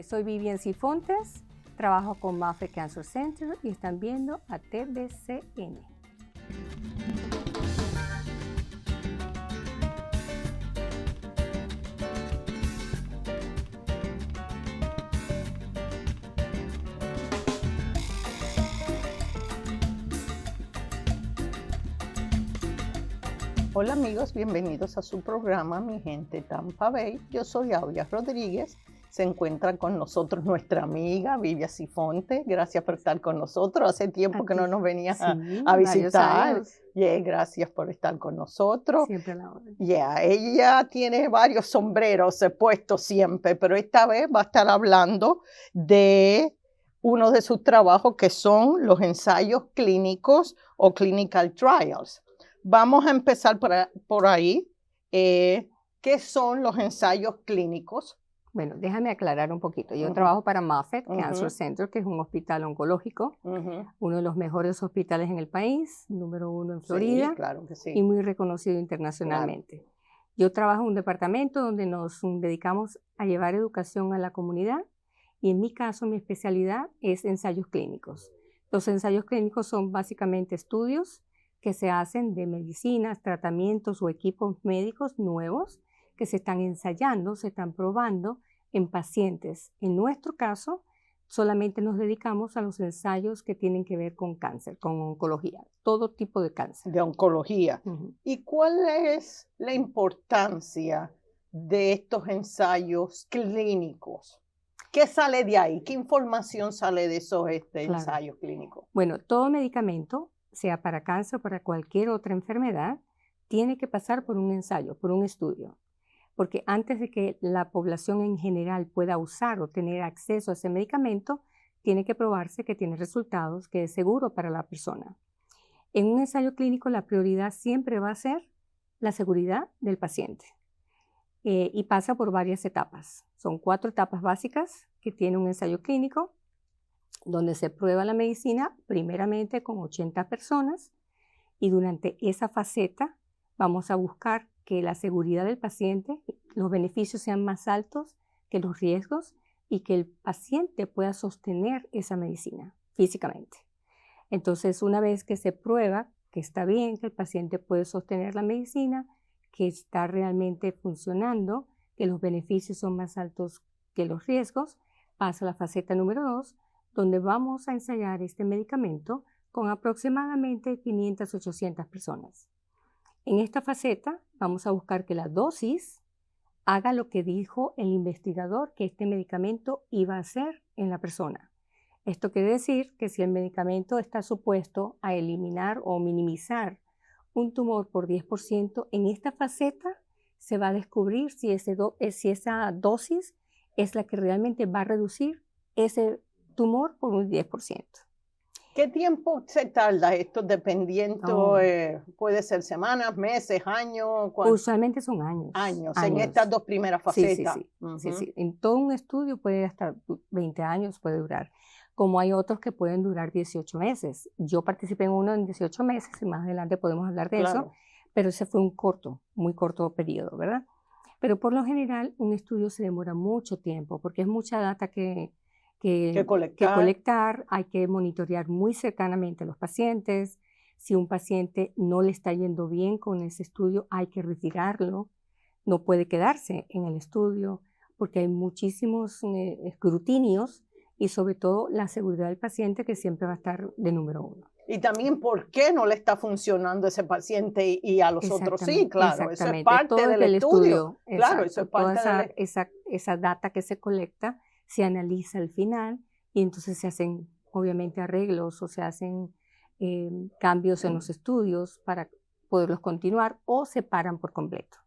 Soy Vivian Cifontes, trabajo con Moffitt Cancer Center y están viendo a TVCN. Hola amigos, bienvenidos a su programa Mi Gente Tampa Bay. Yo soy Audia Rodríguez. Se encuentra con nosotros nuestra amiga Vivian Cifontes. Gracias por estar con nosotros. Hace tiempo que no nos venías a visitar. Gracias por estar con nosotros. Siempre a la orden. Ella tiene varios sombreros puestos siempre, pero esta vez va a estar hablando de uno de sus trabajos que son los ensayos clínicos o clinical trials. Vamos a empezar por ahí. ¿Qué son los ensayos clínicos? Bueno, déjame aclarar un poquito. Yo trabajo para Moffitt Cancer Center, que es un hospital oncológico, uno de los mejores hospitales en el país, número 1 en Florida, Sí, claro que sí. y muy reconocido internacionalmente. Claro. Yo trabajo en un departamento donde nos dedicamos a llevar educación a la comunidad, y en mi caso, mi especialidad es ensayos clínicos. Los ensayos clínicos son básicamente estudios que se hacen de medicinas, tratamientos o equipos médicos nuevos que se están ensayando, se están probando en pacientes. En nuestro caso, solamente nos dedicamos a los ensayos que tienen que ver con cáncer, con oncología, todo tipo de cáncer. De oncología. ¿Y cuál es la importancia de estos ensayos clínicos? ¿Qué sale de ahí? ¿Qué información sale de esos ensayos clínicos? Bueno, todo medicamento, sea para cáncer o para cualquier otra enfermedad, tiene que pasar por un ensayo, por un estudio. Porque antes de que la población en general pueda usar o tener acceso a ese medicamento, tiene que probarse que tiene resultados, que es seguro para la persona. En un ensayo clínico, la prioridad siempre va a ser la seguridad del paciente. Y pasa por varias etapas. Son 4 etapas básicas que tiene un ensayo clínico, donde se prueba la medicina primeramente con 80 personas y durante esa faceta vamos a buscar que la seguridad del paciente, los beneficios sean más altos que los riesgos y que el paciente pueda sostener esa medicina físicamente. Entonces, una vez que se prueba que está bien, que el paciente puede sostener la medicina, que está realmente funcionando, que los beneficios son más altos que los riesgos, pasa a la faceta número 2, donde vamos a ensayar este medicamento con aproximadamente 500 a 800 personas. En esta faceta vamos a buscar que la dosis haga lo que dijo el investigador que este medicamento iba a hacer en la persona. Esto quiere decir que si el medicamento está supuesto a eliminar o minimizar un tumor por 10%, en esta faceta se va a descubrir si esa dosis es la que realmente va a reducir ese tumor por un 10%. ¿Qué tiempo se tarda esto dependiendo? Puede ser semanas, meses, años. Usualmente son años. Años, en estas 2 primeras facetas. Sí. En todo un estudio puede hasta 20 años puede durar, como hay otros que pueden durar 18 meses. Yo participé en uno en 18 meses y más adelante podemos hablar de eso, pero ese fue un muy corto periodo, ¿verdad? Pero por lo general un estudio se demora mucho tiempo porque es mucha data que colectar, hay que monitorear muy cercanamente a los pacientes. Si un paciente no le está yendo bien con ese estudio, hay que retirarlo. No puede quedarse en el estudio porque hay muchísimos escrutinios y sobre todo la seguridad del paciente que siempre va a estar de número 1. Y también por qué no le está funcionando a ese paciente y a los otros sí, claro. Eso es parte del estudio. Claro, eso es parte de esa data que se colecta se analiza al final y entonces se hacen obviamente arreglos o se hacen cambios en los estudios para poderlos continuar o se paran por completo.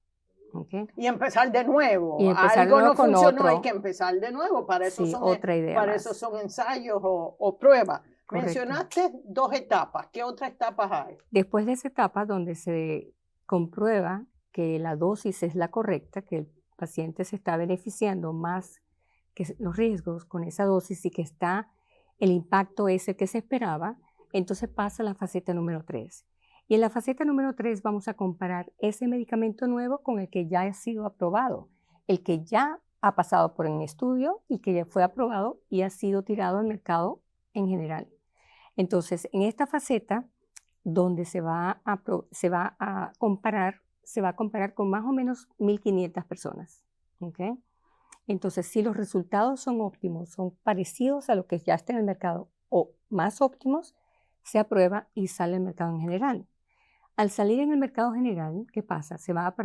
¿Okay? Y empezar de nuevo. Algo no funcionó, hay que empezar de nuevo. Para eso, eso son ensayos o pruebas. Correcto. Mencionaste 2 etapas. ¿Qué otras etapas hay? Después de esa etapa donde se comprueba que la dosis es la correcta, que el paciente se está beneficiando más que los riesgos con esa dosis y que el impacto es el que se esperaba, entonces pasa a la faceta número 3. Y en la faceta número 3 vamos a comparar ese medicamento nuevo con el que ya ha sido aprobado, el que ya ha pasado por un estudio y que ya fue aprobado y ha sido tirado al mercado en general. Entonces, en esta faceta, donde se va a comparar con más o menos 1.500 personas. ¿Okay? Entonces, si los resultados son óptimos, son parecidos a lo que ya está en el mercado o más óptimos, se aprueba y sale al mercado en general. Al salir en el mercado general, ¿qué pasa? Se va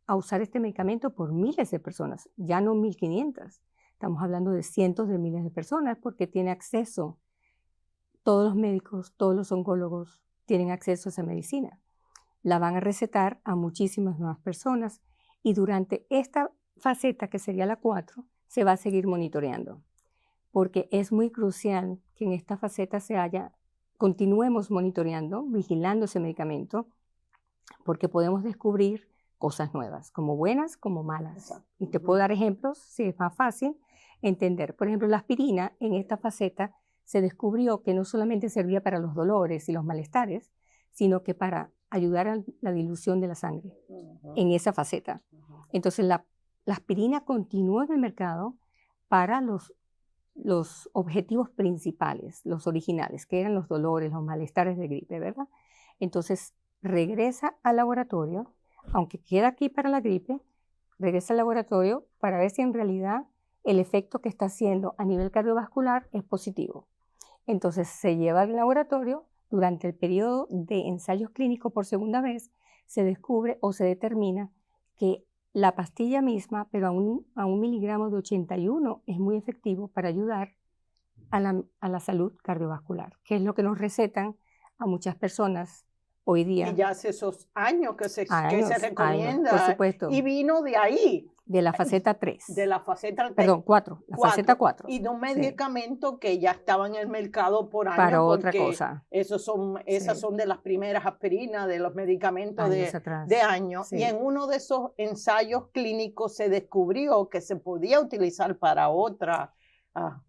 a usar este medicamento por miles de personas, ya no 1.500. Estamos hablando de cientos de miles de personas porque tiene acceso, todos los médicos, todos los oncólogos tienen acceso a esa medicina. La van a recetar a muchísimas nuevas personas y durante esta faceta, que sería la 4, se va a seguir monitoreando, porque es muy crucial que en esta faceta continuemos monitoreando, vigilando ese medicamento, porque podemos descubrir cosas nuevas, como buenas como malas. Exacto. Y te puedo dar ejemplos, si es más fácil entender. Por ejemplo, la aspirina en esta faceta se descubrió que no solamente servía para los dolores y los malestares, sino que para ayudar a la dilución de la sangre en esa faceta. Entonces, la aspirina continuó en el mercado para los objetivos principales, los originales, que eran los dolores, los malestares de gripe, ¿verdad? Entonces, regresa al laboratorio, aunque queda aquí para la gripe, regresa al laboratorio para ver si en realidad el efecto que está haciendo a nivel cardiovascular es positivo. Entonces, se lleva al laboratorio. Durante el periodo de ensayos clínicos por segunda vez, se descubre o se determina que la pastilla misma, pero a un miligramo de 81, es muy efectivo para ayudar a la salud cardiovascular, que es lo que nos recetan a muchas personas hoy día. Y ya hace esos años que se recomienda. Por supuesto. Y vino de ahí. De la faceta 3. De la faceta 3. Perdón, 4. La faceta 4. Y de un medicamento que ya estaba en el mercado por años. Para otra cosa. Esas son de las primeras aspirinas, de los medicamentos de años. Sí. Y en uno de esos ensayos clínicos se descubrió que se podía utilizar para otra.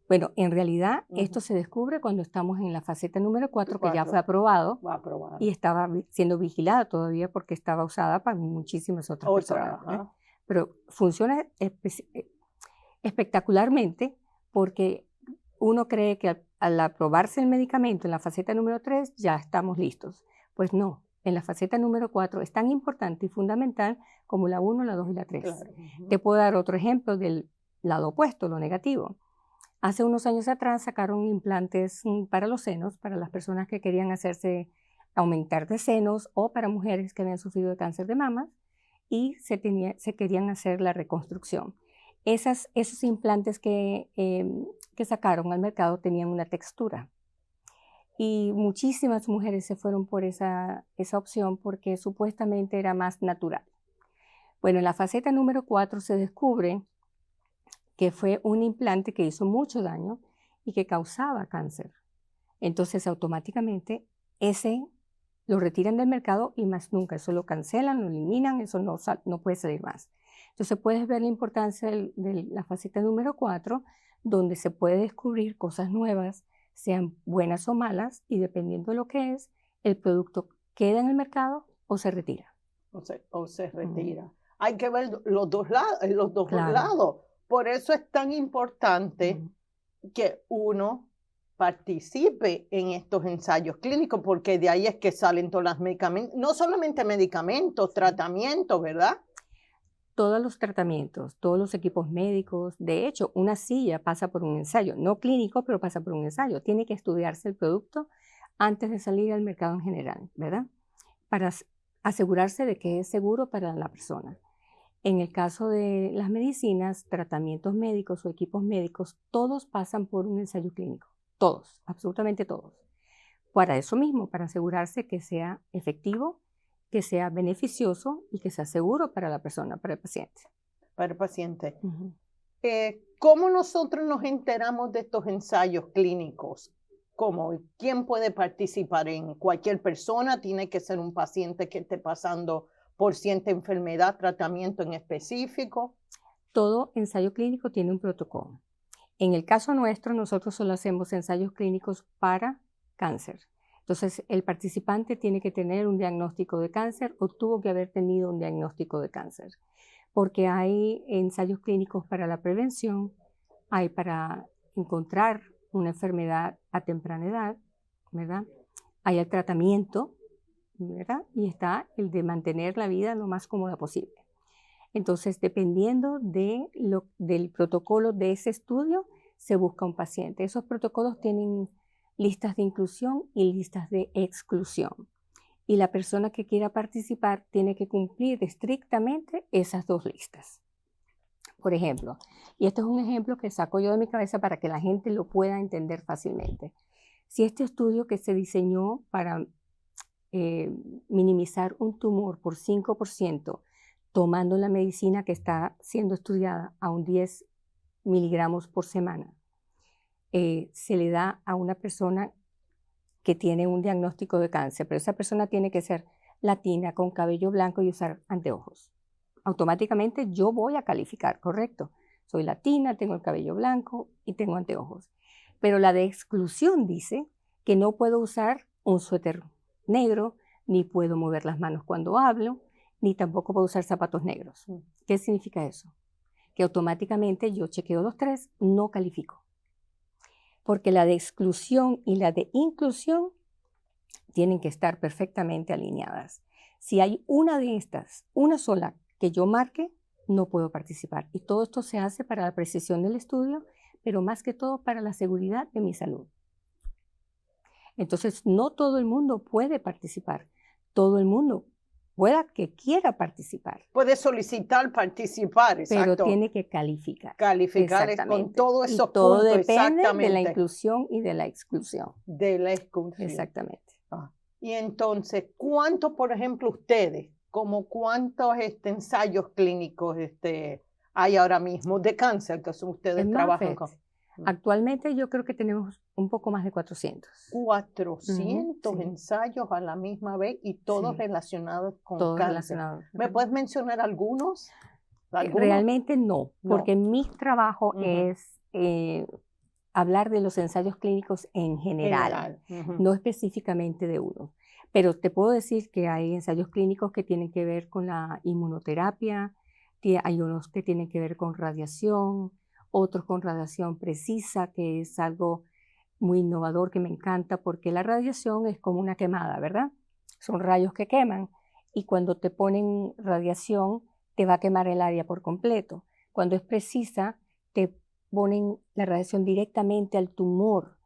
Bueno, en realidad esto se descubre cuando estamos en la faceta número 4, que ya fue aprobado y estaba siendo vigilada todavía porque estaba usada para muchísimas otras personas. Pero funciona espectacularmente porque uno cree que al aprobarse el medicamento en la faceta número 3 ya estamos listos. Pues no, en la faceta número 4 es tan importante y fundamental como la 1, la 2 y la 3. Claro. Te puedo dar otro ejemplo del lado opuesto, lo negativo. Hace unos años atrás sacaron implantes para los senos, para las personas que querían aumentar de senos o para mujeres que habían sufrido de cáncer de mama y se querían hacer la reconstrucción. Esos implantes que sacaron al mercado tenían una textura y muchísimas mujeres se fueron por esa opción porque supuestamente era más natural. Bueno, en la faceta número 4 se descubre que fue un implante que hizo mucho daño y que causaba cáncer. Entonces, automáticamente, ese lo retiran del mercado y más nunca. Eso lo cancelan, lo eliminan, eso no puede salir más. Entonces, puedes ver la importancia de la faceta número 4, donde se puede descubrir cosas nuevas, sean buenas o malas, y dependiendo de lo que es, el producto queda en el mercado o se retira. O se retira. Hay que ver los dos lados. Por eso es tan importante que uno participe en estos ensayos clínicos, porque de ahí es que salen todos los medicamentos, no solamente medicamentos, tratamientos, ¿verdad? Todos los tratamientos, todos los equipos médicos. De hecho, una silla pasa por un ensayo, no clínico, pero pasa por un ensayo. Tiene que estudiarse el producto antes de salir al mercado en general, ¿verdad? Para asegurarse de que es seguro para la persona. En el caso de las medicinas, tratamientos médicos o equipos médicos, todos pasan por un ensayo clínico. Todos, absolutamente todos. Para eso mismo, para asegurarse que sea efectivo, que sea beneficioso y que sea seguro para la persona, para el paciente. Para el paciente. ¿Cómo nosotros nos enteramos de estos ensayos clínicos? ¿Cómo? ¿Quién puede participar? ¿En cualquier persona? ¿Tiene que ser un paciente que esté pasando por cierta enfermedad, tratamiento en específico? Todo ensayo clínico tiene un protocolo. En el caso nuestro, nosotros solo hacemos ensayos clínicos para cáncer. Entonces, el participante tiene que tener un diagnóstico de cáncer o tuvo que haber tenido un diagnóstico de cáncer. porque hay ensayos clínicos para la prevención, hay para encontrar una enfermedad a temprana edad, ¿verdad? Hay el tratamiento, ¿verdad? Y está el de mantener la vida lo más cómoda posible. Entonces, dependiendo del protocolo de ese estudio, se busca un paciente. Esos protocolos tienen listas de inclusión y listas de exclusión. Y la persona que quiera participar tiene que cumplir estrictamente esas dos listas. Por ejemplo, y esto es un ejemplo que saco yo de mi cabeza para que la gente lo pueda entender fácilmente. Si este estudio que se diseñó para minimizar un tumor por 5%, tomando la medicina que está siendo estudiada a un 10 miligramos por semana, se le da a una persona que tiene un diagnóstico de cáncer, pero esa persona tiene que ser latina, con cabello blanco y usar anteojos. Automáticamente yo voy a calificar, correcto. Soy latina, tengo el cabello blanco y tengo anteojos. Pero la de exclusión dice que no puedo usar un suéter negro, ni puedo mover las manos cuando hablo, ni tampoco puedo usar zapatos negros. ¿Qué significa eso? Que automáticamente yo chequeo los tres, no califico. Porque la de exclusión y la de inclusión tienen que estar perfectamente alineadas. Si hay una de estas, una sola que yo marque, no puedo participar. Y todo esto se hace para la precisión del estudio, pero más que todo para la seguridad de mi salud. Entonces, no todo el mundo puede participar. Todo el mundo pueda que quiera participar. Puede solicitar participar, exacto. Pero tiene que calificar. Calificar con todos esos puntos. Todo depende de la inclusión y de la exclusión. De la exclusión. Exactamente. Y entonces, ¿cuántos, por ejemplo, ustedes, como cuántos ensayos clínicos hay ahora mismo de cáncer que ustedes trabajan con? Actualmente yo creo que tenemos un poco más de 400. 400 ensayos a la misma vez y todos relacionados con cáncer. Relacionados. ¿Me puedes mencionar algunos? Realmente no, porque mi trabajo es hablar de los ensayos clínicos en general. No específicamente de uno. Pero te puedo decir que hay ensayos clínicos que tienen que ver con la inmunoterapia, hay unos que tienen que ver con radiación, otros con radiación precisa, que es algo muy innovador que me encanta porque la radiación es como una quemada, ¿verdad? Son rayos que queman y cuando te ponen radiación te va a quemar el área por completo. Cuando es precisa, te ponen la radiación directamente al tumor,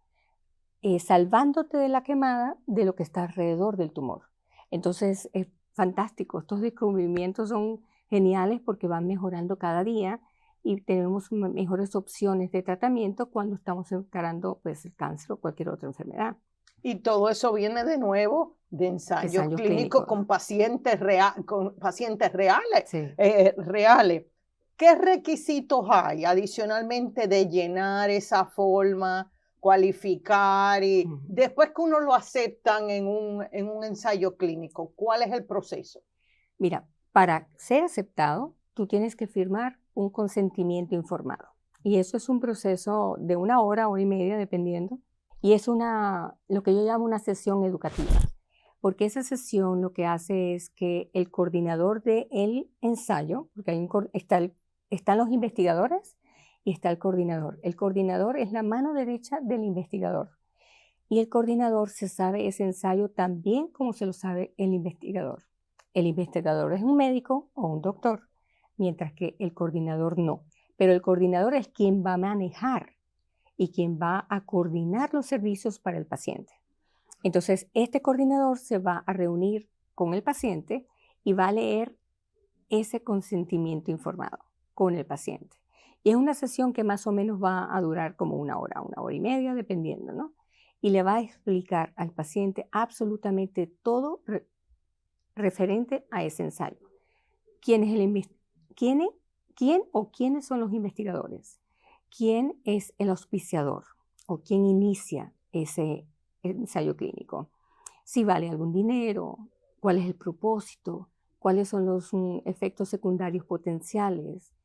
salvándote de la quemada de lo que está alrededor del tumor. Entonces es fantástico, estos descubrimientos son geniales porque van mejorando cada día y tenemos mejores opciones de tratamiento cuando estamos encarando pues, el cáncer o cualquier otra enfermedad. Y todo eso viene de nuevo de ensayos clínicos con pacientes, reales. Sí. Reales. ¿Qué requisitos hay adicionalmente de llenar esa forma, cualificar y después que uno lo aceptan en un ensayo clínico? ¿Cuál es el proceso? Mira, para ser aceptado, tú tienes que firmar un consentimiento informado. Y eso es un proceso de 1 hora, hora y media, dependiendo. Y es lo que yo llamo una sesión educativa. Porque esa sesión lo que hace es que el coordinador del ensayo, porque están los investigadores y está el coordinador. El coordinador es la mano derecha del investigador. Y el coordinador se sabe ese ensayo tan bien como se lo sabe el investigador. El investigador es un médico o un doctor, mientras que el coordinador no. Pero el coordinador es quien va a manejar y quien va a coordinar los servicios para el paciente. Entonces, este coordinador se va a reunir con el paciente y va a leer ese consentimiento informado con el paciente. Y es una sesión que más o menos va a durar como 1 hora, 1 hora y media, dependiendo, ¿no? Y le va a explicar al paciente absolutamente todo referente a ese ensayo. ¿Quién o quiénes son los investigadores? ¿Quién es el auspiciador o quién inicia ese ensayo clínico? Si vale algún dinero, cuál es el propósito, cuáles son los efectos secundarios potenciales,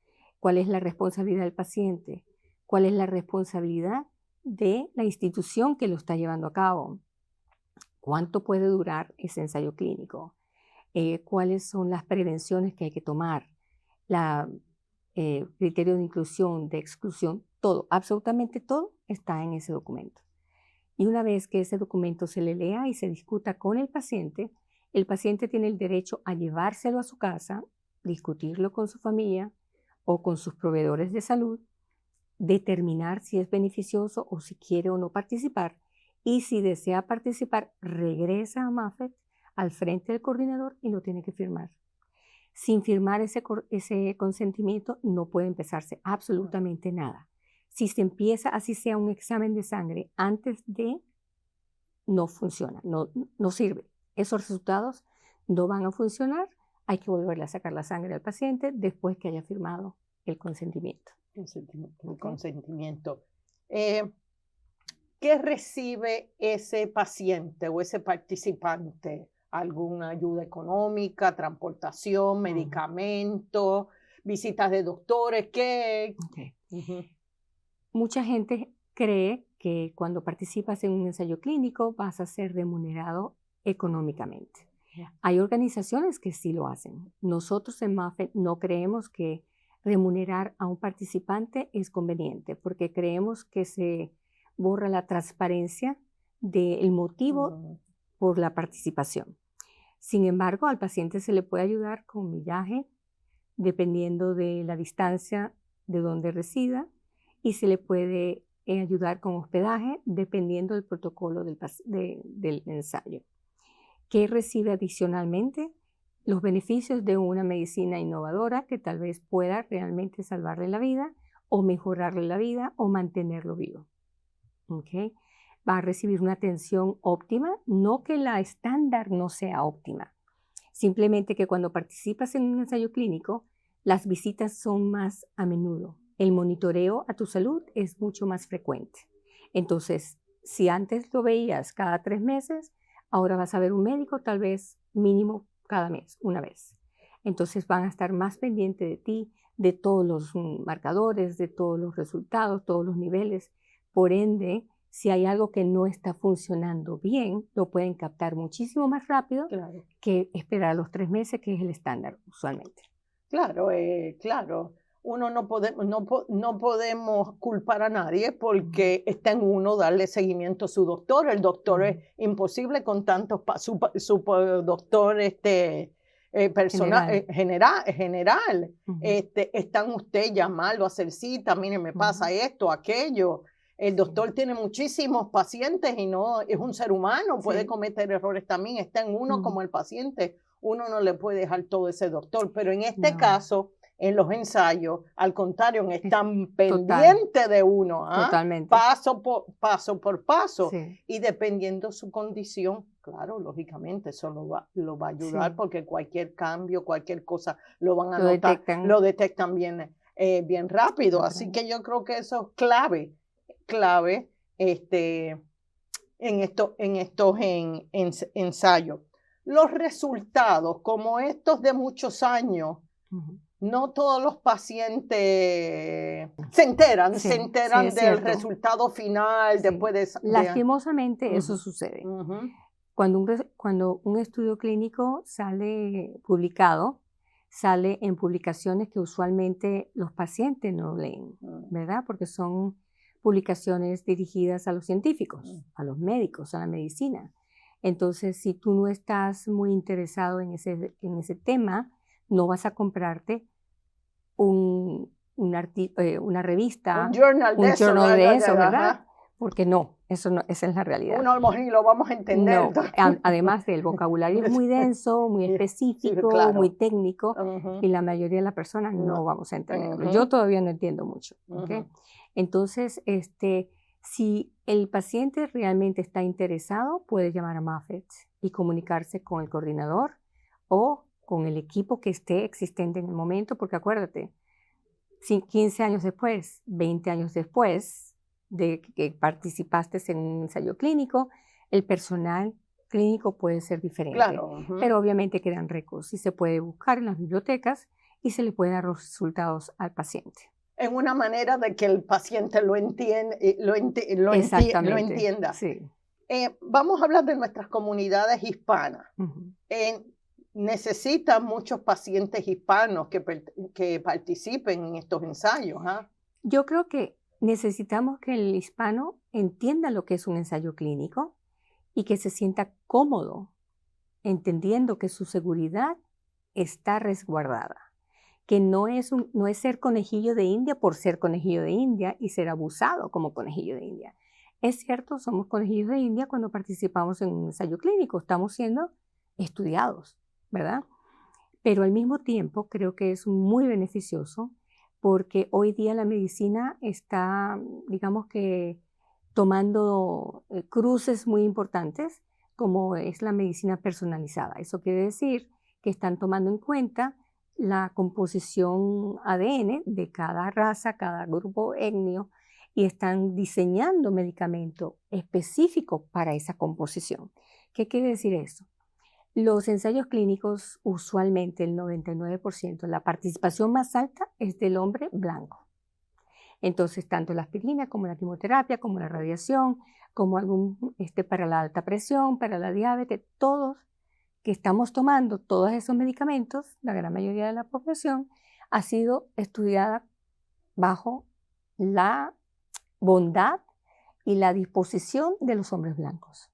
cuál es la responsabilidad del paciente, cuál es la responsabilidad de la institución que lo está llevando a cabo, cuánto puede durar ese ensayo clínico, cuáles son las prevenciones que hay que tomar, la criterio de inclusión, de exclusión, todo, absolutamente todo está en ese documento. Y una vez que ese documento se le lea y se discuta con el paciente tiene el derecho a llevárselo a su casa, discutirlo con su familia o con sus proveedores de salud, determinar si es beneficioso o si quiere o no participar. Y si desea participar, regresa a Mafet al frente del coordinador y lo tiene que firmar. Sin firmar ese consentimiento no puede empezarse absolutamente nada. Si se empieza, así sea un examen de sangre, antes de, no funciona, no sirve. Esos resultados no van a funcionar. Hay que volverle a sacar la sangre al paciente después que haya firmado el consentimiento. El consentimiento. ¿Qué recibe ese paciente o ese participante? ¿Alguna ayuda económica, transportación, medicamentos, visitas de doctores? ¿Qué? Okay. Mucha gente cree que cuando participas en un ensayo clínico vas a ser remunerado económicamente. Hay organizaciones que sí lo hacen. Nosotros en Mafet no creemos que remunerar a un participante es conveniente porque creemos que se borra la transparencia del motivo por la participación. Sin embargo, al paciente se le puede ayudar con millaje, dependiendo de la distancia de donde resida, y se le puede ayudar con hospedaje, dependiendo del protocolo del ensayo. ¿Qué recibe adicionalmente? Los beneficios de una medicina innovadora que tal vez pueda realmente salvarle la vida, o mejorarle la vida, o mantenerlo vivo. ¿Okay? Va a recibir una atención óptima, no que la estándar no sea óptima, simplemente que cuando participas en un ensayo clínico, las visitas son más a menudo. El monitoreo a tu salud es mucho más frecuente. Entonces, si antes lo veías cada 3 meses, ahora vas a ver un médico tal vez mínimo cada mes, una vez. Entonces van a estar más pendientes de ti, de todos los marcadores, de todos los resultados, todos los niveles. Por ende, si hay algo que no está funcionando bien, lo pueden captar muchísimo más rápido que esperar los 3 meses, que es el estándar usualmente. Claro, claro. Uno no podemos culpar a nadie porque está en uno darle seguimiento a su doctor. El doctor es imposible con tantos, su doctor personal, general. Está en usted llamarlo, hacer cita, mire, me pasa esto, aquello. El doctor tiene muchísimos pacientes y no es un ser humano, puede cometer errores también, está en uno como el paciente. Uno no le puede dejar todo ese doctor, pero en este caso, en los ensayos, al contrario, están pendientes de uno, Totalmente. paso por paso, y dependiendo su condición, claro, lógicamente eso lo va a ayudar porque cualquier cambio, cualquier cosa lo van a notar, lo detectan bien rápido, así que yo creo que eso es clave en estos ensayos. Los resultados, como estos de muchos años, no todos los pacientes se enteran del resultado final después de... Lastimosamente eso sucede. Cuando un estudio clínico sale publicado, sale en publicaciones que usualmente los pacientes no leen, ¿verdad? Porque son publicaciones dirigidas a los científicos, a los médicos, a la medicina. Entonces, si tú no estás muy interesado en ese tema, no vas a comprarte una revista, un journal de eso, ¿verdad? Porque no, esa es la realidad. Uno ni lo vamos a entender. No, además del vocabulario es muy denso, muy específico, muy técnico, y la mayoría de las personas no vamos a entenderlo. Yo todavía no entiendo mucho. ¿Okay? Entonces, si el paciente realmente está interesado, puede llamar a Mafet y comunicarse con el coordinador o con el equipo que esté existente en el momento, porque acuérdate, 15 años después, 20 años después de que participaste en un ensayo clínico, el personal clínico puede ser diferente. Claro. Pero obviamente quedan récords y se puede buscar en las bibliotecas y se le puede dar los resultados al paciente. En una manera de que el paciente lo entienda. Sí. Vamos a hablar de nuestras comunidades hispanas. necesita muchos pacientes hispanos que participen en estos ensayos. ¿Ah? Yo creo que necesitamos que el hispano entienda lo que es un ensayo clínico y que se sienta cómodo entendiendo que su seguridad está resguardada, que no es ser conejillo de India por ser conejillo de India y ser abusado como conejillo de India. Es cierto, somos conejillos de India cuando participamos en un ensayo clínico, estamos siendo estudiados, ¿verdad? Pero al mismo tiempo creo que es muy beneficioso porque hoy día la medicina está, digamos que, tomando cruces muy importantes, como es la medicina personalizada. Eso quiere decir que están tomando en cuenta la composición ADN de cada raza, cada grupo étnico, y están diseñando medicamentos específicos para esa composición. ¿Qué quiere decir eso? Los ensayos clínicos, usualmente el 99%, la participación más alta es del hombre blanco. Entonces, tanto la aspirina como la quimioterapia, como la radiación, como para la alta presión, para la diabetes, todos que estamos tomando todos esos medicamentos, la gran mayoría de la población, ha sido estudiada bajo la bondad y la disposición de los hombres blancos.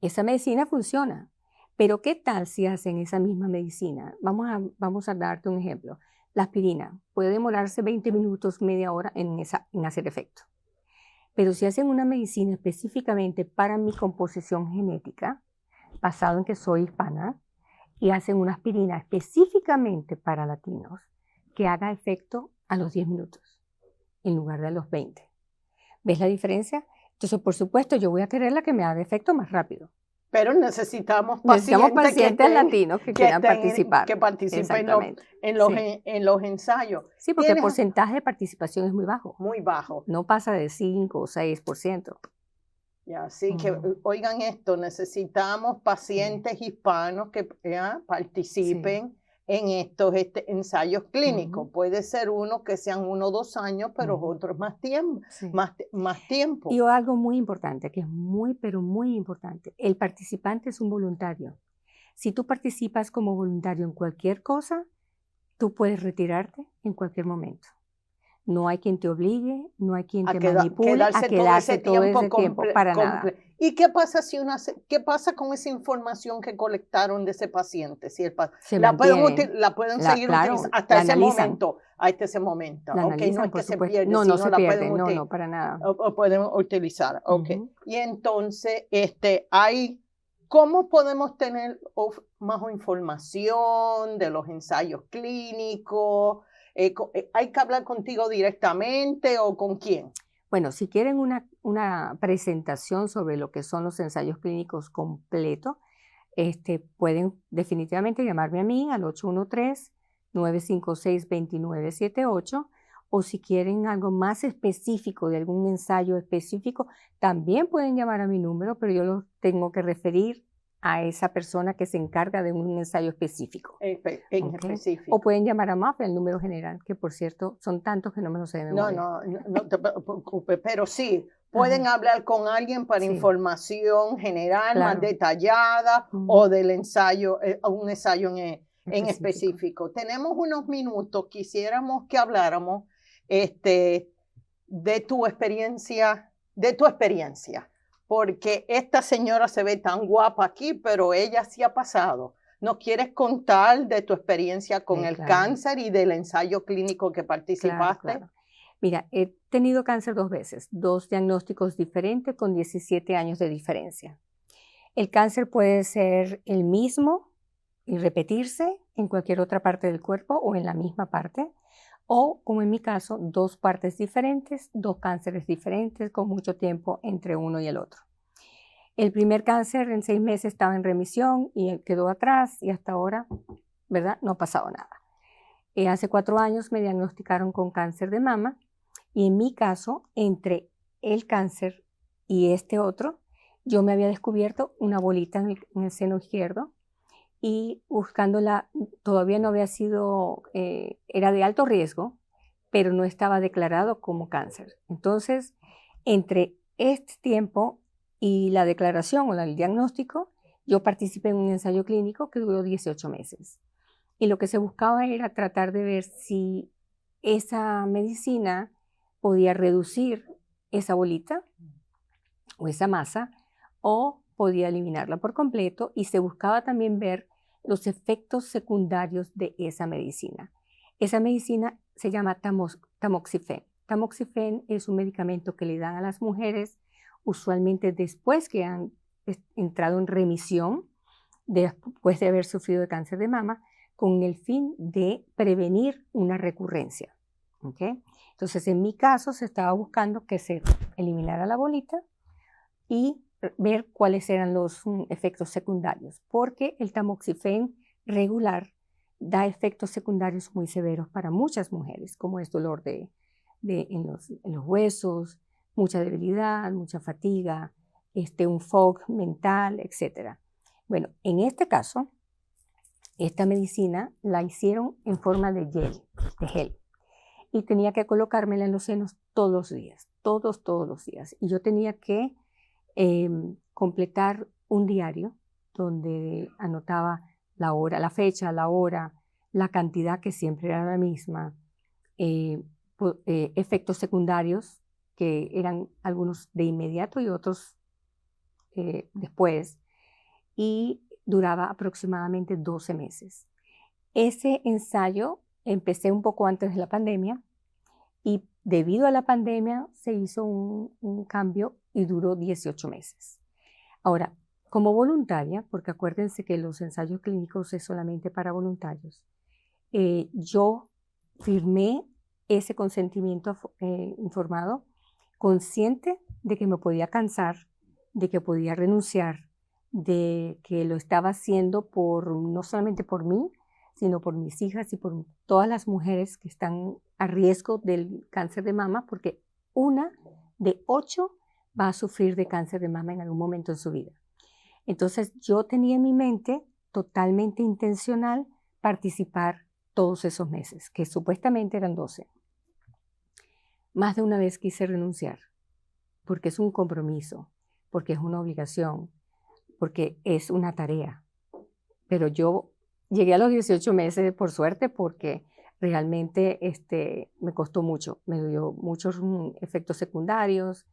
Esa medicina funciona, pero ¿qué tal si hacen esa misma medicina? Vamos a darte un ejemplo. La aspirina puede demorarse 20 minutos, media hora en hacer efecto. Pero si hacen una medicina específicamente para mi composición genética, basado en que soy hispana, y hacen una aspirina específicamente para latinos, que haga efecto a los 10 minutos, en lugar de a los 20. ¿Ves la diferencia? Entonces, por supuesto, yo voy a querer la que me haga efecto más rápido. Pero necesitamos pacientes latinos que quieran participar. Que participen en los ensayos. Sí, porque el porcentaje de participación es muy bajo. Muy bajo. No pasa de 5 o 6%. Así que, oigan esto, necesitamos pacientes hispanos que participen en estos ensayos clínicos. Puede ser uno que sean 1 o 2 años, pero otros más tiempo, más tiempo. Y algo muy importante, que es muy, pero muy importante, el participante es un voluntario. Si tú participas como voluntario en cualquier cosa, tú puedes retirarte en cualquier momento. No hay quien te obligue, no hay quien te manipule a quedarse todo ese tiempo, para nada. ¿Y qué pasa qué pasa con esa información que colectaron de ese paciente? Si la pueden seguir utilizando hasta ese momento. Hasta ese momento. La analizan, no es que se pierde, no se pierde, no, para nada. O pueden utilizar. Y entonces, ¿cómo podemos tener más información de los ensayos clínicos? ¿Hay que hablar contigo directamente o con quién? Bueno, si quieren una presentación sobre lo que son los ensayos clínicos completos, pueden definitivamente llamarme a mí al 813-956-2978, o si quieren algo más específico de algún ensayo específico, también pueden llamar a mi número, pero yo los tengo que referir a esa persona que se encarga de un ensayo específico. Específico. O pueden llamar a Mafe, el número general, que por cierto son tantos que no me lo sé de memoria. No te preocupes, pero sí, pueden hablar con alguien para información general, más detallada, o del ensayo, un ensayo en específico. Tenemos unos minutos, quisiéramos que habláramos de tu experiencia, porque esta señora se ve tan guapa aquí, pero ella sí ha pasado. ¿Nos quieres contar de tu experiencia con el cáncer y del ensayo clínico que participaste? Claro. Mira, he tenido cáncer 2 veces, 2 diagnósticos diferentes con 17 años de diferencia. El cáncer puede ser el mismo y repetirse en cualquier otra parte del cuerpo o en la misma parte, o, como en mi caso, 2 partes diferentes, 2 cánceres diferentes con mucho tiempo entre uno y el otro. El primer cáncer en 6 meses estaba en remisión y quedó atrás y hasta ahora, ¿verdad? No ha pasado nada. Hace 4 años me diagnosticaron con cáncer de mama y en mi caso, entre el cáncer y este otro, yo me había descubierto una bolita en el seno izquierdo y buscándola, todavía no había sido, era de alto riesgo, pero no estaba declarado como cáncer. Entonces, entre este tiempo y la declaración o el diagnóstico, Yo participé en un ensayo clínico que duró 18 meses. Y lo que se buscaba era tratar de ver si esa medicina podía reducir esa bolita o esa masa o podía eliminarla por completo, y se buscaba también ver los efectos secundarios de esa medicina. Esa medicina se llama tamoxifen. Tamoxifen es un medicamento que le dan a las mujeres usualmente después que han entrado en remisión, después de haber sufrido de cáncer de mama, con el fin de prevenir una recurrencia. ¿Okay? Entonces, en mi caso, se estaba buscando que se eliminara la bolita y ver cuáles eran los efectos secundarios, porque el tamoxifen regular da efectos secundarios muy severos para muchas mujeres, como es dolor en los huesos, mucha debilidad, mucha fatiga, un fog mental, etc. Bueno, en este caso, esta medicina la hicieron en forma de gel, y tenía que colocármela en los senos todos los días, todos los días. Y yo tenía que completar un diario donde anotaba la hora, la fecha, la hora, la cantidad, que siempre era la misma, efectos secundarios, que eran algunos de inmediato y otros después, y duraba aproximadamente 12 meses. Ese ensayo empecé un poco antes de la pandemia, y debido a la pandemia se hizo un cambio y duró 18 meses. Ahora, como voluntaria, porque acuérdense que los ensayos clínicos es solamente para voluntarios, yo firmé ese consentimiento informado, consciente de que me podía cansar, de que podía renunciar, de que lo estaba haciendo no solamente por mí, sino por mis hijas y por todas las mujeres que están a riesgo del cáncer de mama, porque 1 de 8 va a sufrir de cáncer de mama en algún momento en su vida. Entonces yo tenía en mi mente, totalmente intencional, participar todos esos meses, que supuestamente eran 12. Más de una vez quise renunciar, porque es un compromiso, porque es una obligación, porque es una tarea. Pero yo llegué a los 18 meses, por suerte, porque realmente me costó mucho. Me dio muchos efectos secundarios,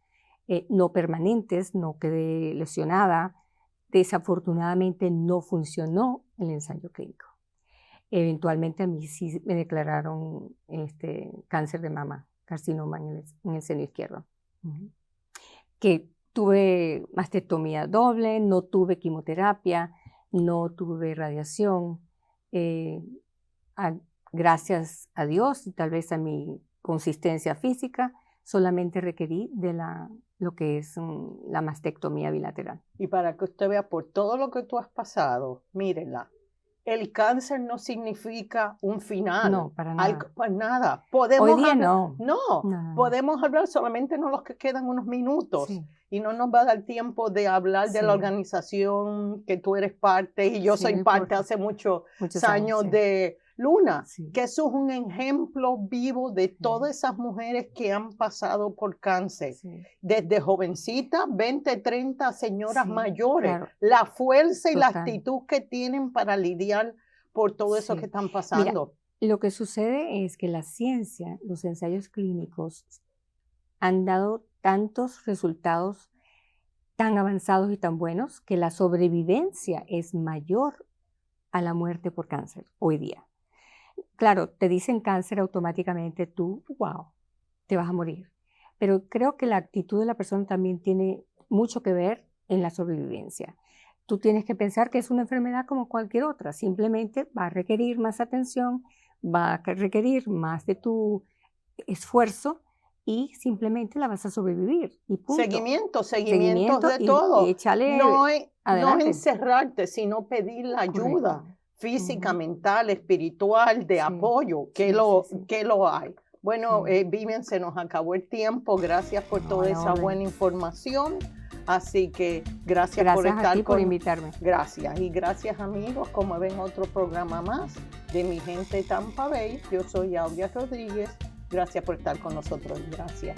no permanentes, no quedé lesionada. Desafortunadamente no funcionó el ensayo clínico. Eventualmente a mí sí me declararon cáncer de mama, carcinoma en el seno izquierdo. Que tuve mastectomía doble, no tuve quimioterapia, no tuve radiación. Gracias a Dios y tal vez a mi consistencia física, solamente requerí de lo que es la mastectomía bilateral. Y para que usted vea por todo lo que tú has pasado, mírenla, el cáncer no significa un final. No, para nada. Pues nada. Podemos Hoy día hablar, no. Podemos hablar solamente los que quedan unos minutos. Sí. Y no nos va a dar tiempo de hablar de la organización que tú eres parte y yo soy parte hace muchos años de Luna, que eso es un ejemplo vivo de todas esas mujeres que han pasado por cáncer, desde jovencitas, 20, 30, señoras mayores, claro. La fuerza y la actitud que tienen para lidiar por todo eso que están pasando. Mira, lo que sucede es que la ciencia, los ensayos clínicos han dado tantos resultados tan avanzados y tan buenos que la sobrevivencia es mayor a la muerte por cáncer hoy día. Claro, te dicen cáncer automáticamente, tú, wow, te vas a morir. Pero creo que la actitud de la persona también tiene mucho que ver en la sobrevivencia. Tú tienes que pensar que es una enfermedad como cualquier otra, simplemente va a requerir más atención, va a requerir más de tu esfuerzo, y simplemente la vas a sobrevivir. Y punto. Seguimiento de todo. Y échale no encerrarte, sino pedir la ayuda física, mental, espiritual, de apoyo, que lo hay. Bueno, Vivian, se nos acabó el tiempo. Gracias por toda esa buena información. Así que gracias por estar a ti por invitarme. Gracias. Y gracias, amigos, como ven, otro programa más de Mi Gente Tampa Bay. Yo soy Audia Rodríguez. Gracias por estar con nosotros. Gracias.